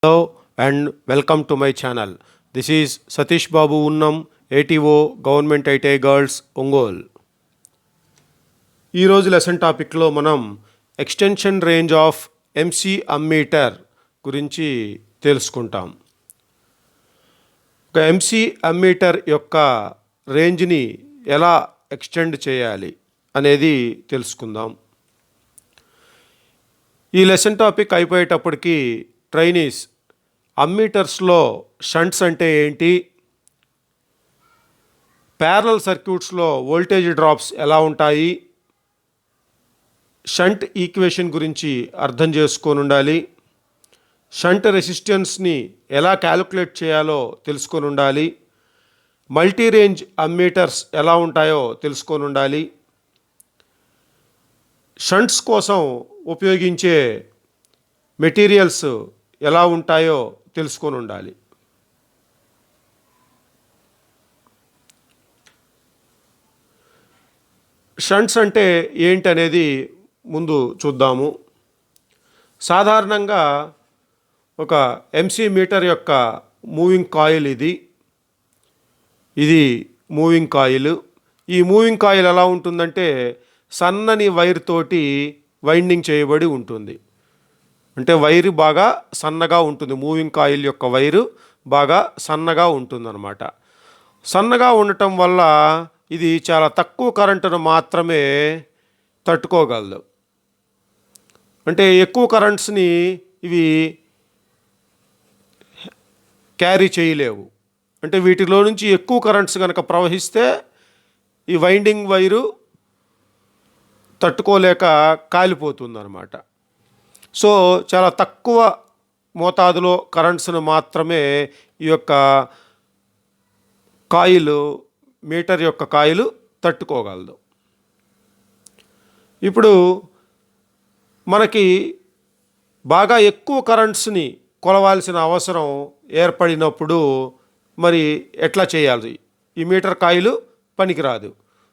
Hello and welcome to my channel. This is Satish Babu Unnam, ATO Government ITI Girls Ongole. ఈరోజు lesson టాపిక్లో మనం extension range of MC ammeter గురించి తెలుసుకుంటాం. ఒక MC ammeter యొక్క రేంజ్ని ఎలా ఎక్స్టెండ్ చేయాలి అనేది తెలుసుకుందాం. ఈ లెసన్ టాపిక్ అయిపోయేటప్పటికి ట్రైనీస్ అమ్మీటర్స్లో షంట్స్ అంటే ఏంటి, ప్యారలల్ సర్క్యూట్స్లో వోల్టేజ్ డ్రాప్స్ ఎలా ఉంటాయి, షంట్ ఈక్వేషన్ గురించి అర్థం చేసుకొని ఉండాలి, షంట్ రెసిస్టెన్స్ని ఎలా క్యాలిక్యులేట్ చేయాలో తెలుసుకొని ఉండాలి, మల్టీ రేంజ్ అమ్మీటర్స్ ఎలా ఉంటాయో తెలుసుకొని ఉండాలి, షంట్స్ కోసం ఉపయోగించే మెటీరియల్స్ ఎలా ఉంటాయో తెలుసుకొని ఉండాలి. షంట్స్ అంటే ఏంటనేది ముందు చూద్దాము. సాధారణంగా ఒక ఎంసీ మీటర్ యొక్క మూవింగ్ కాయిల్ ఇది మూవింగ్ కాయిల్. ఈ మూవింగ్ కాయిల్ ఎలా ఉంటుందంటే సన్నని వైర్ తోటి వైండింగ్ చేయబడి ఉంటుంది. అంటే వైరు బాగా సన్నగా ఉంటుంది. మూవింగ్ కాయిల్ యొక్క వైరు బాగా సన్నగా ఉంటుందన్నమాట. సన్నగా ఉండటం వల్ల ఇది చాలా తక్కువ కరెంటును మాత్రమే తట్టుకోగలదు. అంటే ఎక్కువ కరెంట్స్ని ఇవి క్యారీ చేయలేవు. అంటే వీటిలో నుంచి ఎక్కువ కరెంట్స్ కనుక ప్రవహిస్తే ఈ వైండింగ్ వైరు తట్టుకోలేక కాలిపోతుందన్నమాట. సో చాలా తక్కువ మోతాదులో కరెంట్స్ను మాత్రమే ఈ యొక్క కాయిల్, మీటర్ యొక్క కాయిల్ తట్టుకోగలదు. ఇప్పుడు మనకి బాగా ఎక్కువ కరెంట్స్ని కొలవాల్సిన అవసరం ఏర్పడినప్పుడు మరి ఎట్లా చేయాలి? ఈ మీటర్ కాయిల్ పనికిరాదు.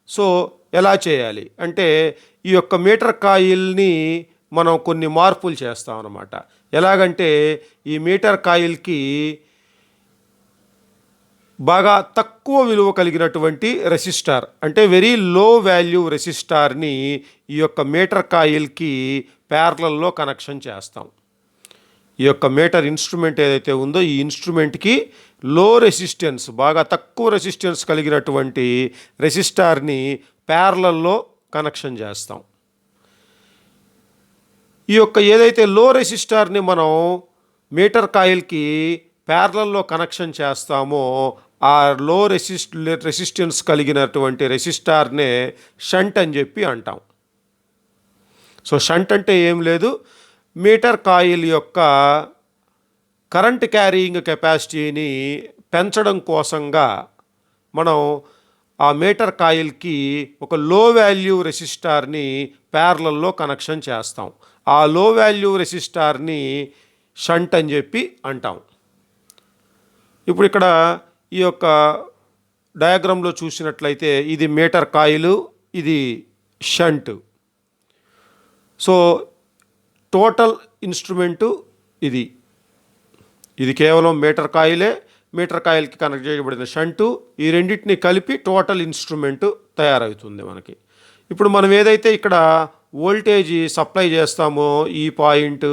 సో ఎలా చేయాలి అంటే ఈ యొక్క మీటర్ కాయిల్ని మనం కొన్ని మార్పులు చేస్తాం అన్నమాట. ఎలాగంటే ఈ మీటర్ కాయిల్కి బాగా తక్కువ విలువ కలిగినటువంటి రెసిస్టార్, అంటే వెరీ లో వాల్యూ రెసిస్టార్ని ఈ యొక్క మీటర్ కాయిల్కి ప్యారలల్లో కనెక్షన్ చేస్తాం. ఈ యొక్క మీటర్ ఇన్స్ట్రుమెంట్ ఏదైతే ఉందో ఈ ఇన్స్ట్రుమెంట్కి లో రెసిస్టెన్స్, బాగా తక్కువ రెసిస్టెన్స్ కలిగినటువంటి రెసిస్టార్ని ప్యారలల్లో కనెక్షన్ చేస్తాం. ఈ యొక్క ఏదైతే లో రెసిస్టార్ని మనం మీటర్ కాయిల్కి ప్యారలల్లో కనెక్షన్ చేస్తామో ఆ లో రెసిస్టెన్స్ కలిగినటువంటి రెసిస్టార్నే షంట్ అని చెప్పి అంటాం. సో షంట్ అంటే ఏం లేదు, మీటర్ కాయిల్ యొక్క కరెంట్ క్యారీయింగ్ కెపాసిటీని పెంచడం కోసంగా మనం ఆ మీటర్ కాయిల్కి ఒక లో వాల్యూ రెసిస్టార్ని ప్యారలల్లో కనెక్షన్ చేస్తాం. ఆ లో వాల్యూ రెసిస్టార్ని షంట్ అని చెప్పి అంటాం. ఇప్పుడు ఇక్కడ ఈ యొక్క డయాగ్రామ్లో చూసినట్లయితే ఇది మీటర్ కాయిల్, ఇది షంట్. సో టోటల్ ఇన్స్ట్రుమెంటు ఇది కేవలం మీటర్ కాయిలే, మీటర్ కాయిల్కి కనెక్ట్ చేయబడిన షంటు, ఈ రెండింటిని కలిపి టోటల్ ఇన్స్ట్రుమెంటు తయారవుతుంది మనకి. ఇప్పుడు మనం ఏదైతే ఇక్కడ వోల్టేజ్ సప్లై చేస్తామో ఈ పాయింట్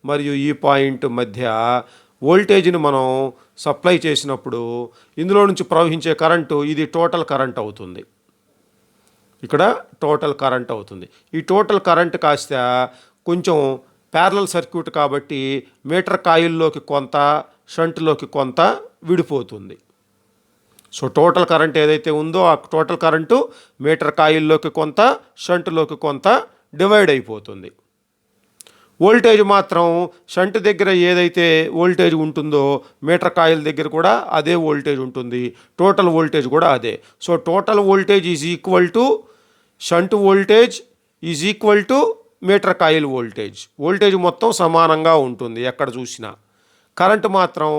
మరియు ఈ పాయింట్ మధ్య వోల్టేజ్ని మనం సప్లై చేసినప్పుడు ఇందులో నుంచి ప్రవహించే కరెంటు ఇది టోటల్ కరెంట్ అవుతుంది. ఇక్కడ టోటల్ కరెంట్ అవుతుంది. ఈ టోటల్ కరెంట్ కాస్త కొంచెం ప్యారలల్ సర్క్యూట్ కాబట్టి మీటర్ కాయిల్లోకి కొంత, షంట్లోకి కొంత విడిపోతుంది. సో టోటల్ కరెంట్ ఏదైతే ఉందో ఆ టోటల్ కరెంటు మీటర్ కాయిల్లోకి కొంత, షంట్లోకి కొంత డివైడ్ అయిపోతుంది. వోల్టేజ్ మాత్రం షంట్ దగ్గర ఏదైతే వోల్టేజ్ ఉంటుందో మీటర్ కాయిల్ దగ్గర కూడా అదే వోల్టేజ్ ఉంటుంది. టోటల్ వోల్టేజ్ కూడా అదే. So total voltage is equal to shunt voltage is equal to meter coil voltage. Voltage మొత్తం సమానంగా ఉంటుంది ఎక్కడ చూసినా. కరెంటు మాత్రం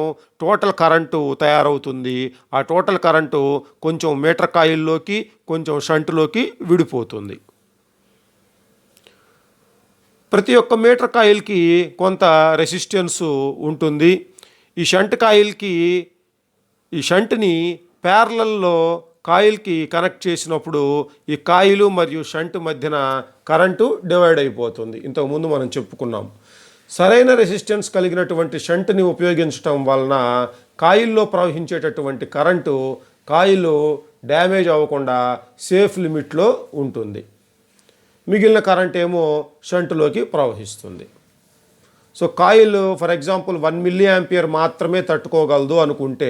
టోటల్ కరెంటు తయారవుతుంది. ఆ టోటల్ కరెంటు కొంచెం మీటర్ కాయిల్లోకి, కొంచెం షంట్లోకి విడిపోతుంది. ప్రతి ఒక్క మీటర్ కాయిల్కి కొంత రెసిస్టెన్స్ ఉంటుంది. ఈ షంట్ కాయిల్కి ఈ షంట్ని ప్యారలల్లో కాయిల్కి కనెక్ట్ చేసినప్పుడు ఈ కాయిలు మరియు షంట్ మధ్యన కరెంటు డివైడ్ అయిపోతుంది. ఇంతకుముందు మనం చెప్పుకున్నాం. సరైన రెసిస్టెన్స్ కలిగినటువంటి షంట్ని ఉపయోగించటం వలన కాయిల్లో ప్రవహించేటటువంటి కరెంటు కాయిల్ డ్యామేజ్ అవ్వకుండా సేఫ్ లిమిట్లో ఉంటుంది. మిగిలిన కరెంట్ ఏమో షంట్లోకి ప్రవహిస్తుంది. So coil for example 1 milli ampere మాత్రమే తట్టుకోగలదు అనుకుంటే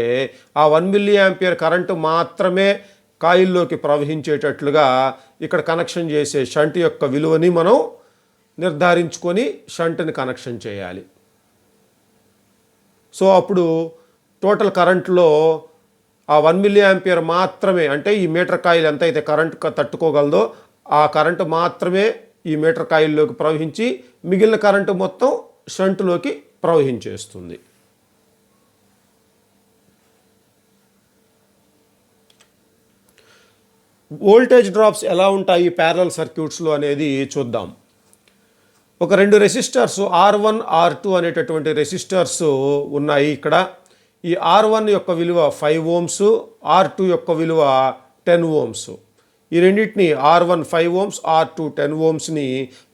ఆ 1 మిల్లీ యాంపియర్ కరెంటు మాత్రమే కాయిల్లోకి ప్రవహించేటట్లుగా ఇక్కడ కనెక్షన్ చేసే షంట్ యొక్క విలువని మనం నిర్ధారించుకొని షంట్ని కనెక్షన్ చేయాలి. సో అప్పుడు టోటల్ కరెంట్లో ఆ 1 మిల్లీ యాంపియర్ మాత్రమే, అంటే ఈ మీటర్ కాయిల్ ఎంత అయితే కరెంట్ తట్టుకోగలదో ఆ కరెంటు మాత్రమే ఈ మీటర్ కాయిల్లోకి ప్రవహించి మిగిలిన కరెంటు మొత్తం షంట్లోకి ప్రవహించేస్తుంది. వోల్టేజ్ డ్రాప్స్ ఎలా ఉంటాయి ప్యారలల్ సర్క్యూట్స్లో అనేది చూద్దాం. ఒక 2 రెసిస్టర్స్ R1 R2 అనేటటువంటి రెసిస్టర్స్ ఉన్నాయి ఇక్కడ. ఈ R1 యొక్క విలువ 5 ఓమ్స్, R2 యొక్క విలువ 10 ఓమ్స్. ఈ రెండింటిని R1 5 ఓమ్స్, R2 10 ఓమ్స్ని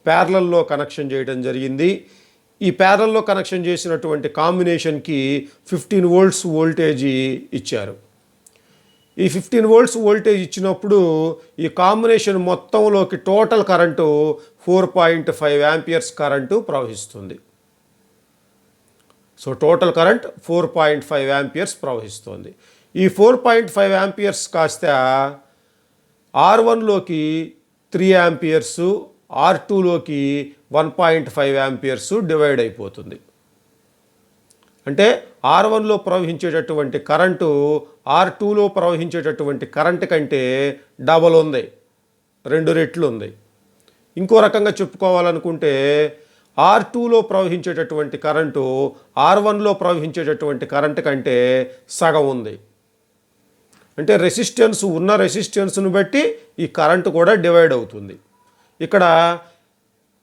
ప్యారలల్లో కనెక్షన్ చేయడం జరిగింది. ఈ ప్యారలల్లో కనెక్షన్ చేసినటువంటి కాంబినేషన్కి 15 వోల్ట్స్ వోల్టేజీ ఇచ్చారు. ఈ 15 వోల్ట్స్ వోల్టేజ్ ఇచ్చినప్పుడు ఈ కాంబినేషన్ మొత్తంలోకి టోటల్ కరెంటు 4.5 యాంపియర్స్ కరెంటు ప్రవహిస్తుంది. సో టోటల్ కరెంట్ 4.5 యాంపియర్స్ ప్రవహిస్తుంది. ఈ 4.5 యాంపియర్స్ కాస్త R1లోకి 3 యాంపియర్స్, R2లోకి 1.5 యాంపియర్స్ డివైడ్ అయిపోతుంది. అంటే R1లో ప్రవహించేటటువంటి కరెంటు R2లో ప్రవహించేటటువంటి కరెంటు కంటే డబల్ ఉంది, 2 రెట్లు ఉంది. ఇంకో రకంగా చెప్పుకోవాలనుకుంటే R2లో ప్రవహించేటటువంటి కరెంటు R1లో ప్రవహించేటటువంటి కరెంటు కంటే సగం ఉంది. అంటే ఉన్న రెసిస్టెన్స్ను బట్టి ఈ కరెంటు కూడా డివైడ్ అవుతుంది. ఇక్కడ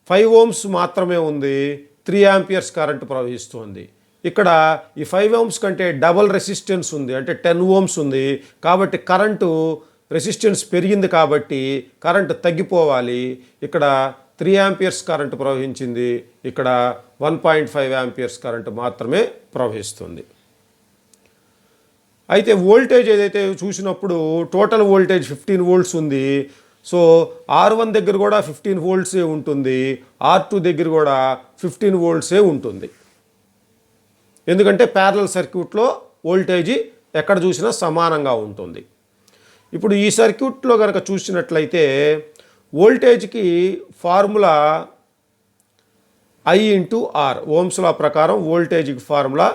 5 ఓమ్స్ మాత్రమే ఉంది, 3 యాంపియర్స్ కరెంటు ప్రవహిస్తుంది. ఇక్కడ ఈ 5 ఓమ్స్ కంటే డబల్ రెసిస్టెన్స్ ఉంది, అంటే 10 ఓమ్స్ ఉంది. కాబట్టి కరెంటు రెసిస్టెన్స్ పెరిగింది కాబట్టి కరెంటు తగ్గిపోవాలి. ఇక్కడ 3 యాంపియర్స్ కరెంటు ప్రవహించింది, ఇక్కడ 1.5 యాంపియర్స్ కరెంటు మాత్రమే ప్రవహిస్తుంది. అయితే వోల్టేజ్ ఏదైతే చూసినప్పుడు టోటల్ వోల్టేజ్ 15 వోల్ట్స్ ఉంది. సో R1 దగ్గర కూడా 15 వోల్ట్సే ఉంటుంది, R2 దగ్గర కూడా 15 వోల్ట్సే ఉంటుంది. ఎందుకంటే ప్యారలల్ సర్క్యూట్లో వోల్టేజీ ఎక్కడ చూసినా సమానంగా ఉంటుంది. ఇప్పుడు ఈ సర్క్యూట్లో కనుక చూసినట్లయితే వోల్టేజ్కి ఫార్ములా I/R, ఓమ్స్ లా ప్రకారం వోల్టేజ్కి ఫార్ములా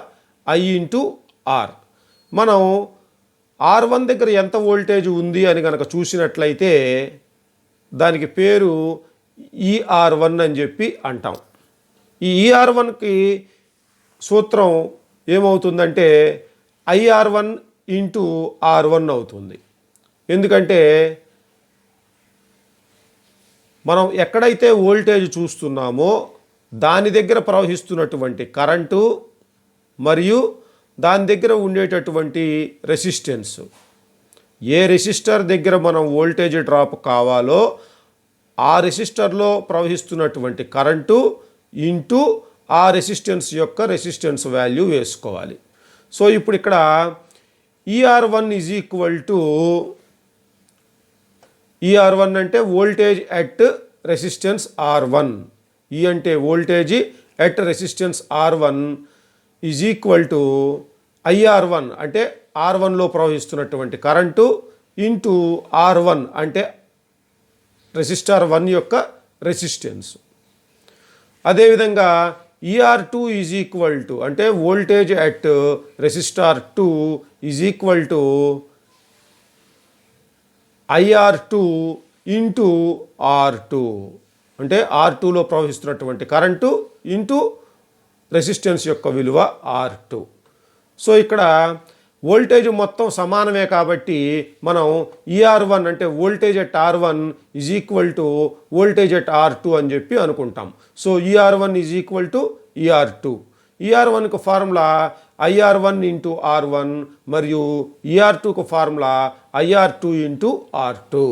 I/R. మనం R1 దగ్గర ఎంత వోల్టేజ్ ఉంది అని కనుక చూసినట్లయితే దానికి పేరు ER1 అని చెప్పి అంటాం. ఈ ER1కి సూత్రం ఏమవుతుందంటే IR1 ఇంటూ R1 అవుతుంది. ఎందుకంటే మనం ఎక్కడైతే వోల్టేజ్ చూస్తున్నామో దాని దగ్గర ప్రవహిస్తున్నటువంటి కరెంటు మరియు దాని దగ్గర ఉండేటటువంటి రెసిస్టెన్స్, ఏ రెసిస్టర్ దగ్గర మనం వోల్టేజ్ డ్రాప్ కావాలో ఆ రెసిస్టర్లో ప్రవహిస్తున్నటువంటి కరెంటు ఇంటూ ఆ రెసిస్టెన్స్ యొక్క రెసిస్టెన్స్ వాల్యూ వేసుకోవాలి. సో ఇప్పుడు ఇక్కడ ER1 is equal to ER1 అంటే వోల్టేజ్ ఎట్ రెసిస్టెన్స్ R1, ఈ అంటే voltage at resistance R1 is equal to IR1 అంటే R1లో ప్రవహిస్తున్నటువంటి కరెంటు ఇంటూ R1 అంటే రెసిస్టర్ 1 యొక్క రెసిస్టెన్స్. అదేవిధంగా ER2 ఈజ్ ఈక్వల్ టు అంటే voltage at resistor 2 is equal to IR2 into R2 అంటే R2లో ప్రవహిస్తున్నటువంటి current into resistance యొక్క విలువ R2. సో ఇక్కడ voltage మొత్తం సమానమే కాబట్టి మనం ఈఆర్1 అంటే వోల్టేజ్ ఎట్ ఆర్1 is equal to voltage at ఆర్2 అని చెప్పి అనుకుంటాం. సో ఈఆర్1 ఈజ్ ఈక్వల్ టు ఈఆర్2. ఈఆర్1కు ఫార్ములా ఐఆర్1 ఇంటూ ఆర్1 మరియు ఈఆర్2కు ఫార్ములా ఐఆర్2 ఇంటూ ఆర్2.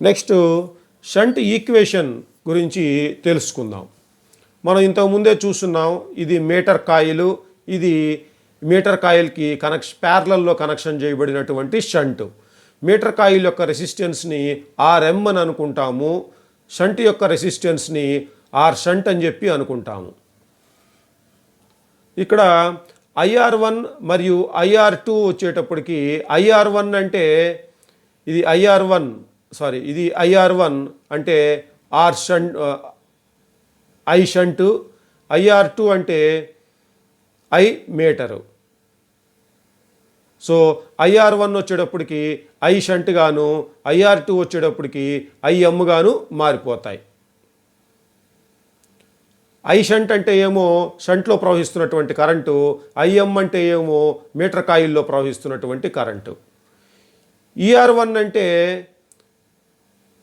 నెక్స్ట్ షంట్ ఈక్వేషన్ గురించి తెలుసుకుందాం. మనం ఇంతకుముందే చూస్తున్నాం, ఇది మీటర్ కాయిల్, ఇది మీటర్ కాయిల్కి ప్యారలల్లో కనెక్షన్ చేయబడినటువంటి షంట్. మీటర్ కాయిల్ యొక్క రెసిస్టెన్స్ని ఆర్ఎం అని అనుకుంటాము, షంట్ యొక్క రెసిస్టెన్స్ని ఆర్ షంట్ అని చెప్పి అనుకుంటాము. ఇక్కడ ఐఆర్1 మరియు ఐఆర్2 వచ్చేటప్పటికి ఐఆర్1 అంటే ఇది ఐఆర్1 అంటే ఆర్ షంట్ ఐ షంటు, ఐఆర్2 అంటే ఐ మీటరు. సో ఐఆర్1 వచ్చేటప్పటికి ఐ షంట్ గాను, ఐఆర్2 వచ్చేటప్పటికి ఐఎం గాను మారిపోతాయి. ఐ షంట్ అంటే ఏమో షంట్లో ప్రవహిస్తున్నటువంటి కరెంటు, ఐఎం అంటే ఏమో మీటర్ కాయిల్లో ప్రవహిస్తున్నటువంటి కరెంటు. ఈఆర్1 అంటే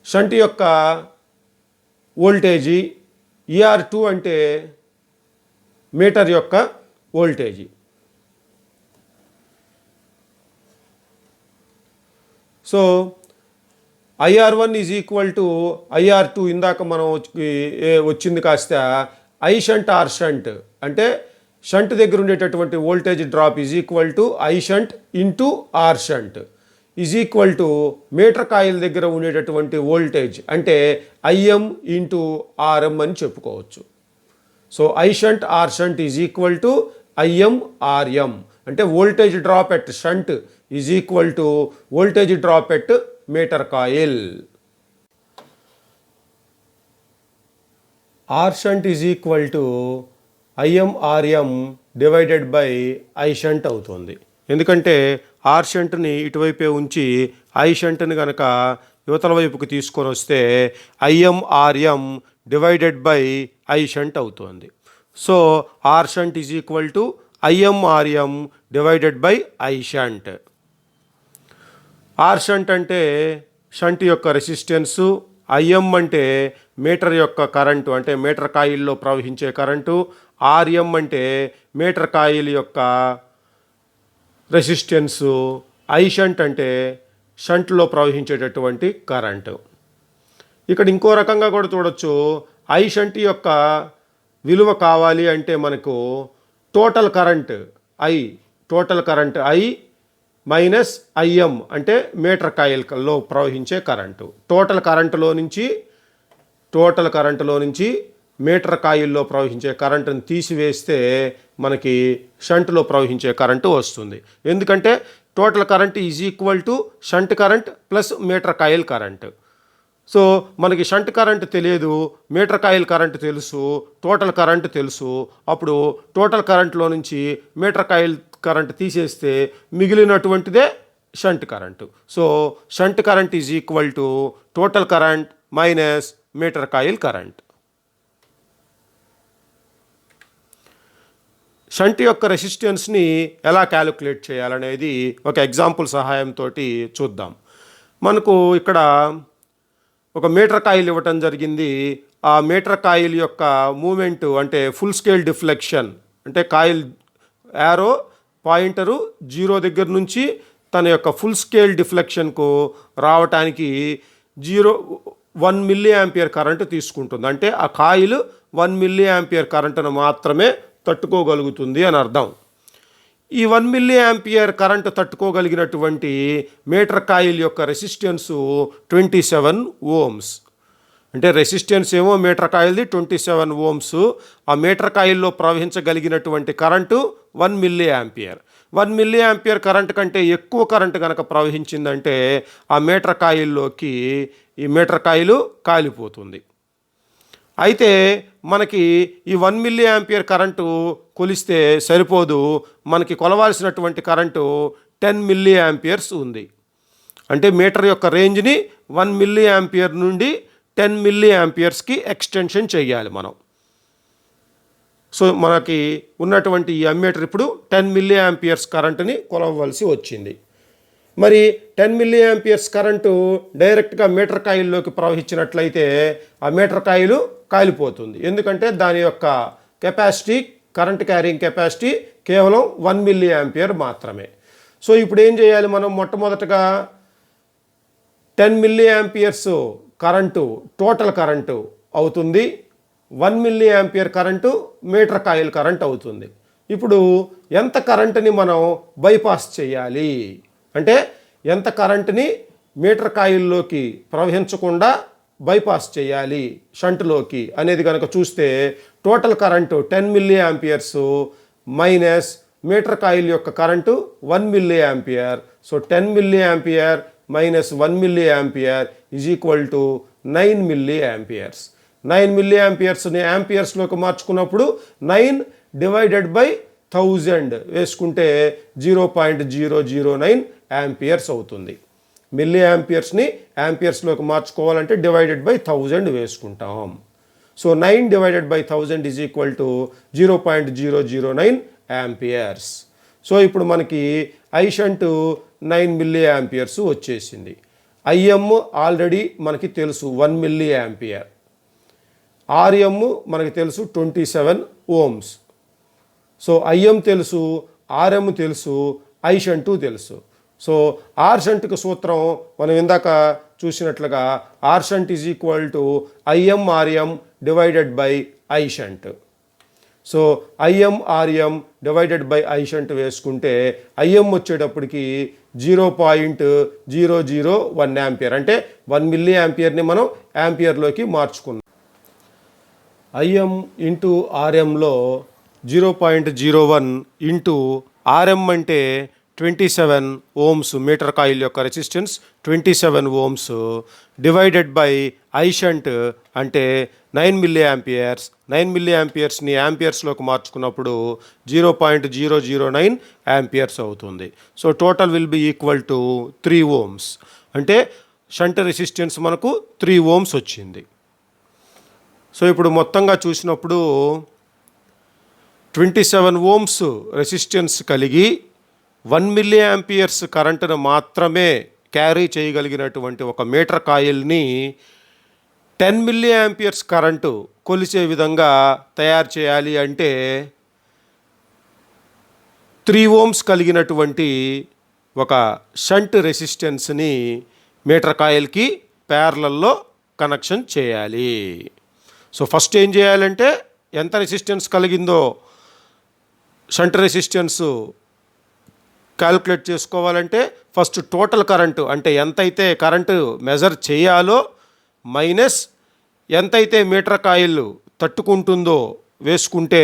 షంట్ యొక్క వోల్టేజీ, ఈఆర్2 అంటే మీటర్ యొక్క వోల్టేజీ. సో ఐఆర్1 ఈజ్ ఈక్వల్ టు ఐఆర్2, ఇందాక మనం వచ్చింది కాస్త ఐ షంట్ ఆర్ షంట్ అంటే షంట్ దగ్గర ఉండేటటువంటి voltage drop is equal to I shunt into R shunt is equal to meter coil దగ్గర ఉండేటటువంటి వోల్టేజ్ అంటే ఐఎం ఇంటూ ఆర్ఎం అని చెప్పుకోవచ్చు. So I shunt R shunt is equal to IM RM అంటే voltage drop at shunt is equal to voltage drop at meter coil. Are shunt is equal to IM RM divided by I shunt అవుతుంది. ఎందుకంటే are షంట్ని ఇటువైపే ఉంచి I షంట్ని కనుక యువతల వైపుకి తీసుకొని వస్తే IM RM divided by I shunt అవుతుంది. So R shunt is equal to IM RM divided by I shunt. R shunt అంటే షంట్ యొక్క రెసిస్టెన్సు, ఐఎం అంటే మీటర్ యొక్క కరెంటు అంటే మీటర్ కాయిల్లో ప్రవహించే కరెంటు, ఆర్ఎం అంటే మీటర్ కాయిల్ యొక్క రెసిస్టెన్సు, ఐ షంట్ అంటే షంట్లో ప్రవహించేటటువంటి కరెంటు. ఇక్కడ ఇంకో రకంగా కూడా చూడొచ్చు, ఐ షంట్ యొక్క విలువ కావాలి అంటే మనకు total current I minus IM అంటే మీటర్ కాయిల్లో ప్రవహించే కరెంటు. టోటల్ కరెంటులో నుంచి మీటర్ కాయిల్లో ప్రవహించే కరెంటును తీసివేస్తే మనకి షంట్లో ప్రవహించే కరెంటు వస్తుంది. ఎందుకంటే total current is equal to shunt current plus meter coil current. So మనకి షంట్ కరెంట్ తెలియదు, మీటర్ కాయిల్ కరెంట్ తెలుసు, టోటల్ కరెంట్ తెలుసు. అప్పుడు టోటల్ కరెంట్లో నుంచి మీటర్ కాయిల్ కరెంట్ తీసేస్తే మిగిలినటువంటిదే shunt current. So shunt current is equal to total current minus meter coil current. Shunt యొక్క రెసిస్టెన్స్ని ఎలా క్యాలిక్యులేట్ చేయాలనేది ఒక ఎగ్జాంపుల్ సహాయంతో చూద్దాం. మనకు ఇక్కడ ఒక మీటర్ కాయిల్ ఇవ్వటం జరిగింది. ఆ మీటర్ కాయిల్ యొక్క మూమెంట్ అంటే ఫుల్ స్కేల్ డిఫ్లెక్షన్ అంటే కాయిల్ యారో పాయింటరు 0 దగ్గర నుంచి తన యొక్క ఫుల్ స్కేల్ డిఫ్లెక్షన్కు రావటానికి 1 మిల్లీ యాంపియర్ కరెంటు తీసుకుంటుంది. అంటే ఆ కాయిల్ 1 మిల్లీ యాంపియర్ కరెంటును మాత్రమే తట్టుకోగలుగుతుంది అని అర్థం. ఈ 1 మిల్లీ యాంపియర్ కరెంటు తట్టుకోగలిగినటువంటి మీటర్ కాయిల్ యొక్క రెసిస్టెన్సు 27 ఓమ్స్. అంటే రెసిస్టెన్స్ ఏమో మీటర్ కాయిల్ది 27 ఓమ్స్. ఆ మీటర్ కాయిల్లో ప్రవహించగలిగినటువంటి current 1 milli ampere. 1 milli ampere current కంటే ఎక్కువ కరెంటు కనుక ప్రవహించిందంటే ఆ మీటర్ కాయిల్లోకి ఈ మీటర్ కాయిల్ కాలిపోతుంది. అయితే మనకి ఈ 1 మిల్లీ యాంపియర్ కరెంటు కొలిస్తే సరిపోదు, మనకి కొలవాల్సినటువంటి కరెంటు 10 మిల్లీ యాంపియర్స్ ఉంది. అంటే మీటర్ యొక్క రేంజ్ని 1 మిల్లీ యాంపియర్ నుండి 10 మిల్లీ యాంపియర్స్కి ఎక్స్టెన్షన్ చేయాలి మనం. సో మనకి ఉన్నటువంటి ఈ అమ్మీటర్ ఇప్పుడు 10 మిల్లీ యాంపియర్స్ కరెంటుని కొలవవలసి వచ్చింది. మరి 10 మిల్లీ యాంపియర్స్ కరెంటు డైరెక్ట్గా మీటర్ కాయిల్లోకి ప్రవహించినట్లయితే ఆ మీటర్ కాయిలు కాలిపోతుంది. ఎందుకంటే దాని యొక్క కెపాసిటీ, కరెంట్ క్యారింగ్ కెపాసిటీ కేవలం 1 మిల్లీ యాంపియర్ మాత్రమే. సో ఇప్పుడు ఏం చేయాలి మనం? మొట్టమొదటగా 10 milli amperes current total current అవుతుంది, 1 milli ampere current meter coil current అవుతుంది. ఇప్పుడు ఎంత కరెంటుని మనం బైపాస్ చేయాలి అంటే ఎంత కరెంటుని మీటర్ కాయిల్లోకి ప్రవహించకుండా బైపాస్ చేయాలి షంట్లోకి అనేది కనుక చూస్తే total current 10 milliamperes minus meter coil యొక్క current 1 milli ampere. So 10 milliampere minus 1 milli ampere is equal to 9 milli amperes. 9 milli యాంపియర్స్ని యాంపియర్స్లోకి మార్చుకున్నప్పుడు 9 డివైడెడ్ బై 1000 వేసుకుంటే 0.009 యాంపియర్స్ అవుతుంది. మిల్లీ యాంపియర్స్ని యాంపియర్స్లోకి మార్చుకోవాలంటే డివైడెడ్ బై 1000 వేసుకుంటాం. So 9 divided by 1000 is equal to 0.009 amperes. So ఇప్పుడు మనకి ఐ షంట్ 9 మిల్లీ యాంపియర్స్ వచ్చేసింది. ఐఎం ఆల్రెడీ మనకి తెలుసు 1 మిల్లీ యాంపియర్. ఆర్ఎం మనకి తెలుసు 27 ఓమ్స్. సో ఐఎం తెలుసు, ఆర్ఎం తెలుసు, ఐ షంటు తెలుసు. సో ఆర్ షంట్కి సూత్రం మనం ఇందాక చూసినట్లుగా R shunt is equal to IM RM divided by I shunt. So IM RM divided by I shunt వేసుకుంటే ఐఎం వచ్చేటప్పటికి 0.001 యాంపియర్, అంటే 1 మిల్లీ యాంపియర్ని మనం యాంపియర్లోకి మార్చుకున్నాం. ఐఎం ఇంటూ ఆర్ఎంలో 0.01 ఇంటూ ఆర్ఎం అంటే 27 ఓమ్స్, మీటర్ కాయిల్ యొక్క resistance 27 ohms divided by I shunt అంటే 9 మిల్లీ యాంపియర్స్. 9 మిల్లీ యాంపియర్స్ని యాంపియర్స్లోకి మార్చుకున్నప్పుడు 0.009 యాంపియర్స్ అవుతుంది. So total will be equal to 3 ohms, అంటే షంట్ రెసిస్టెన్స్ మనకు 3 ఓమ్స్ వచ్చింది. సో ఇప్పుడు మొత్తంగా చూసినప్పుడు 27 ఓమ్స్ రెసిస్టెన్స్ కలిగి 1 మిల్లీ యాంపియర్స్ కరెంటును మాత్రమే క్యారీ చేయగలిగినటువంటి ఒక మీటర్ కాయిల్ని 10 మిల్లీ యాంపియర్స్ కరెంటు కొలిచే విధంగా తయారు చేయాలి అంటే 3 ఓమ్స్ కలిగినటువంటి ఒక షంట్ రెసిస్టెన్స్ని మీటర్ కాయిల్కి ప్యారలల్లో కనెక్షన్ చేయాలి. సో ఫస్ట్ ఏం చేయాలంటే ఎంత రెసిస్టెన్స్ కలిగిందో షంట్ రెసిస్టెన్స్ క్యాలిక్యులేట్ చేసుకోవాలంటే ఫస్ట్ టోటల్ కరెంటు అంటే ఎంతైతే కరెంటు మెజర్ చేయాలో మైనస్ ఎంతైతే మీటర్ కాయిల్ తట్టుకుంటుందో వేసుకుంటే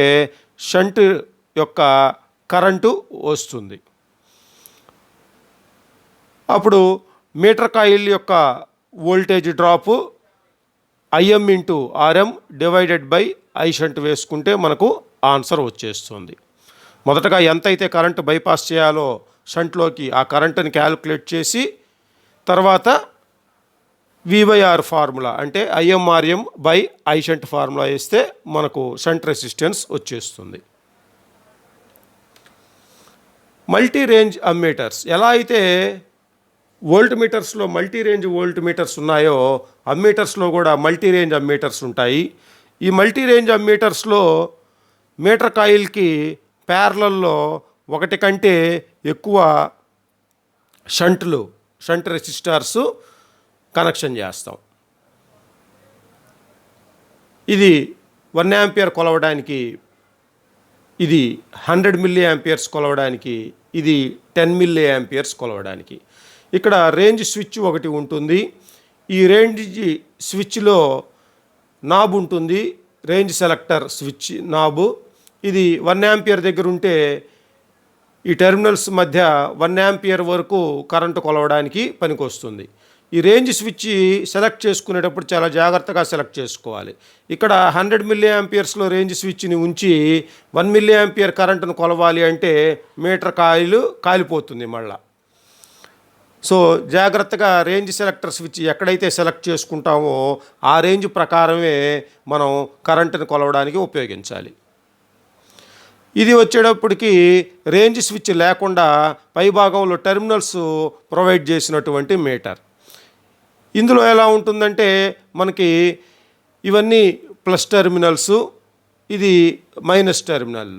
షంట్ యొక్క కరెంటు వస్తుంది. అప్పుడు మీటర్ కాయిల్ యొక్క voltage drop IIM into RM divided by I shunt వేసుకుంటే మనకు ఆన్సర్ వచ్చేస్తుంది. మొదటగా ఎంతైతే కరెంటు బైపాస్ చేయాలో షంట్లోకి ఆ కరెంటుని క్యాలిక్యులేట్ చేసి తర్వాత విబైఆర్ ఫార్ములా అంటే IM RM by I shunt formula వేస్తే మనకు షంట్ రెసిస్టెన్స్ వచ్చేస్తుంది. మల్టీ రేంజ్ అమ్మీటర్స్ ఎలా అయితే వోల్ట్ మీటర్స్లో మల్టీ రేంజ్ వోల్ట్ మీటర్స్ ఉన్నాయో అమ్మీటర్స్లో కూడా మల్టీ రేంజ్ అమ్మీటర్స్ ఉంటాయి. ఈ మల్టీ రేంజ్ అమ్మీటర్స్లో మీటర్ కాయిల్కి ప్యారలల్లో ఒకటి కంటే ఎక్కువ షంట్ రెసిస్టర్స్ కనెక్షన్ చేస్తాం. ఇది 1 యాంపియర్ కొలవడానికి, ఇది 100 మిల్లీ యాంపియర్స్ కొలవడానికి, ఇది 10 మిల్లీ యాంపియర్స్ కొలవడానికి. ఇక్కడ రేంజ్ స్విచ్ ఒకటి ఉంటుంది. ఈ రేంజ్ స్విచ్లో నాబ్ ఉంటుంది, రేంజ్ సెలెక్టర్ స్విచ్ నాబు. ఇది 1 యాంపియర్ దగ్గర ఉంటే ఈ టెర్మినల్స్ మధ్య 1 యాంపియర్ వరకు కరెంటు కొలవడానికి పనికొస్తుంది. ఈ రేంజ్ స్విచ్ సెలెక్ట్ చేసుకునేటప్పుడు చాలా జాగ్రత్తగా సెలెక్ట్ చేసుకోవాలి. ఇక్కడ 100 మిల్లీ యాంపియర్స్లో రేంజ్ స్విచ్ని ఉంచి 1 మిల్లీ యాంపియర్ కరెంటును కొలవాలి అంటే మీటర్ కాయిల్ కాలిపోతుంది మళ్ళా. సో జాగ్రత్తగా రేంజ్ సెలెక్టర్ స్విచ్ ఎక్కడైతే సెలెక్ట్ చేసుకుంటామో ఆ రేంజ్ ప్రకారమే మనం కరెంటును కొలవడానికి ఉపయోగించాలి. ఇది వచ్చేటప్పటికి రేంజ్ స్విచ్ లేకుండా పై భాగంలో టెర్మినల్స్ ప్రొవైడ్ చేసినటువంటి మీటర్. ఇందులో ఎలా ఉంటుందంటే మనకి ఇవన్నీ ప్లస్ టెర్మినల్స్, ఇది మైనస్ టెర్మినల్.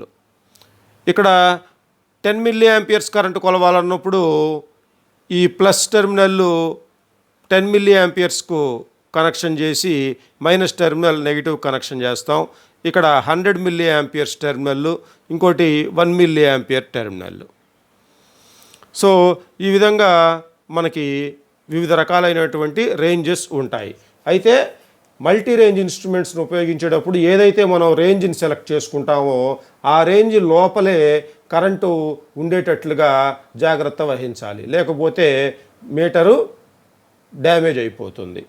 ఇక్కడ 10 మిల్లీ యాంపియర్స్ కరెంటు కొలవాలన్నప్పుడు ఈ ప్లస్ టెర్మినల్ 10 మిల్లీ యాంపియర్స్కు కనెక్షన్ చేసి మైనస్ టెర్మినల్ నెగిటివ్ కనెక్షన్ చేస్తాం. ఇక్కడ 100 మిల్లీ యాంపియర్స్ టెర్మినల్, ఇంకోటి 1 మిల్లీ యాంపియర్ టెర్మినల్. సో ఈ విధంగా మనకి వివిధ రకాలైనటువంటి రేంజెస్ ఉంటాయి. అయితే మల్టీ రేంజ్ ఇన్స్ట్రుమెంట్స్ని ఉపయోగించేటప్పుడు ఏదైతే మనం రేంజ్ని సెలెక్ట్ చేసుకుంటామో ఆ రేంజ్ లోపలే కరెంటు ఉండేటట్లుగా జాగ్రత్త వహించాలి, లేకపోతే మీటరు డ్యామేజ్ అయిపోతుంది.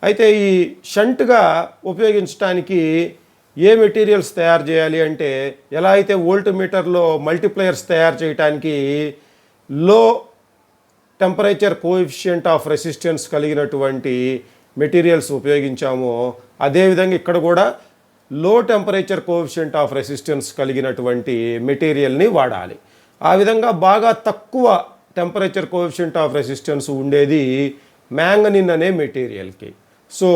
అయితే ఈ షంట్గా ఉపయోగించడానికి ఏ మెటీరియల్స్ తయారు చేయాలి అంటే, ఎలా అయితే వోల్ట్ మీటర్లో మల్టిప్లయర్స్ తయారు చేయడానికి లో టెంపరేచర్ కోఎఫిషియంట్ ఆఫ్ రెసిస్టెన్స్ కలిగినటువంటి మెటీరియల్స్ ఉపయోగించామో, అదేవిధంగా ఇక్కడ కూడా లో టెంపరేచర్ కోఎఫిషియంట్ ఆఫ్ రెసిస్టెన్స్ కలిగినటువంటి మెటీరియల్ని వాడాలి. ఆ విధంగా బాగా తక్కువ టెంపరేచర్ కోఎఫిషియంట్ ఆఫ్ రెసిస్టెన్స్ ఉండేది మ్యాంగనిన్ అనే మెటీరియల్కి. సో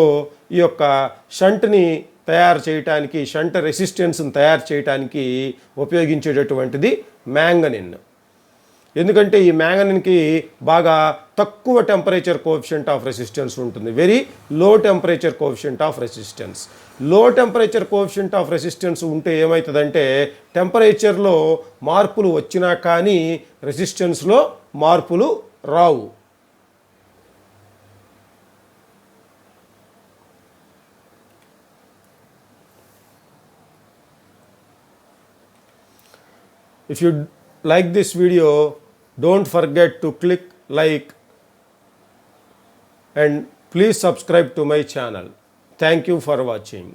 ఈ యొక్క షంట్ని తయారు చేయడానికి, షంట్ రెసిస్టెన్స్ని తయారు చేయడానికి ఉపయోగించేటటువంటిది మ్యాంగనిన్. ఎందుకంటే ఈ మ్యాంగనిన్కి బాగా తక్కువ టెంపరేచర్ కోఎఫిషియంట్ ఆఫ్ రెసిస్టెన్స్ ఉంటుంది, very low temperature coefficient of resistance. లో టెంపరేచర్ కోఎఫిషియంట్ ఆఫ్ రెసిస్టెన్స్ ఉంటే ఏమవుతుందంటే టెంపరేచర్లో మార్పులు వచ్చినా కానీ రెసిస్టెన్స్లో మార్పులు రావు. If you like this video, don't forget to click like and please subscribe to my channel. Thank you for watching.